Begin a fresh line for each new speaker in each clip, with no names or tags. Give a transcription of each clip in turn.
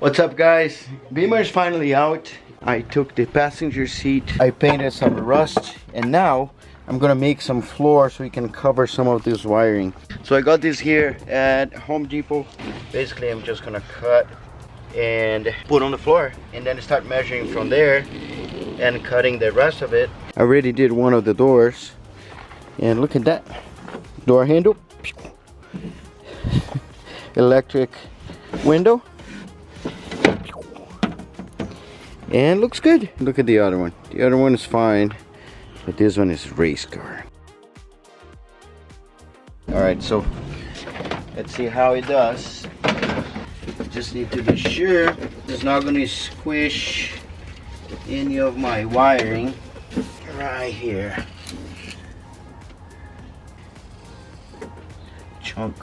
What's up, guys? Beamer is finally out. I took the passenger seat, I painted some rust, and now I'm gonna make some floor so we can cover some of this wiring. So I got this here at Home Depot. Basically, I'm just gonna cut and put on the floor and then start measuring from there and cutting the rest of it. I already did one of the doors, and look at that door handle. Electric window. And looks good. Look at the other one. The other one is fine, but this one is race car. Alright, so let's see how it does. Just need to be sure it's not going to squish any of my wiring right here. Chunk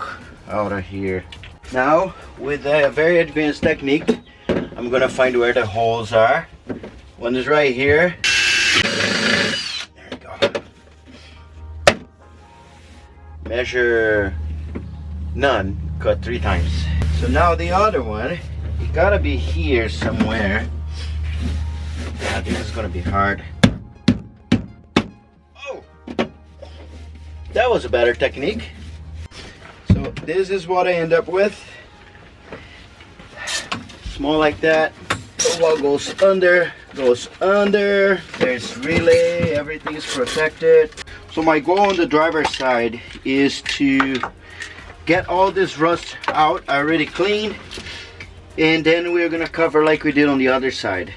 out of here. Now, with a very advanced technique, I'm gonna find where the holes are. One is right here. There we go. Measure none, cut 3 times. So now the other one, it gotta be here somewhere. Yeah, this is gonna be hard. Oh! That was a better technique. So this is what I end up with. Small like that. The wall goes under, there's relay, everything is protected. So my goal on the driver's side is to get all this rust out. I already cleaned, and then we're gonna cover like we did on the other side.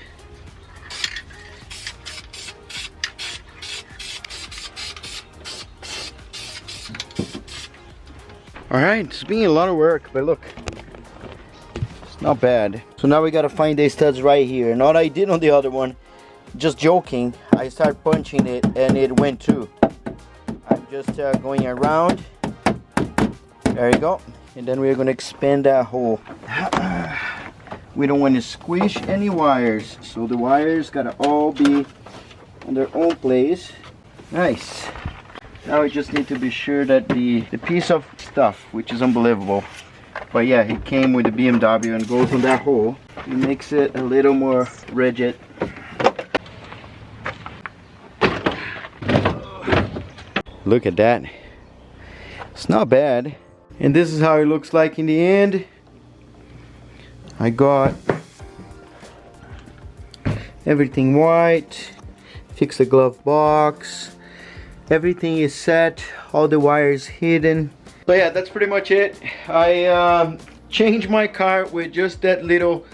Alright, it's been a lot of work, but look, not bad. So now we gotta find the studs right here. And what I did on the other one, just joking, I started punching it and it went through. I'm just going around. There you go. And then we're gonna expand that hole. We don't want to squish any wires, so the wires gotta all be on their own place. Nice. Now we just need to be sure that the piece of stuff, which is unbelievable, but yeah, it came with the BMW and goes in that hole. It makes it a little more rigid. Look at that. It's not bad. And this is how it looks like in the end. I got everything white. Fix the glove box. Everything is set. All the wires hidden. So yeah, that's pretty much it. I changed my car with just that little,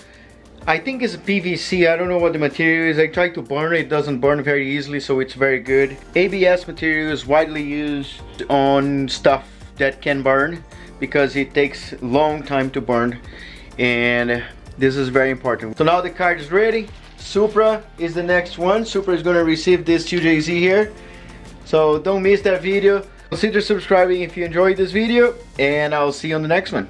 I think it's PVC, I don't know what the material is. I tried to burn it, it doesn't burn very easily, so it's very good. ABS material is widely used on stuff that can burn because it takes a long time to burn, and this is very important. So now the car is ready. Supra is the next one. Supra is going to receive this 2JZ here, so don't miss that video. Consider subscribing if you enjoyed this video, and I'll see you on the next one.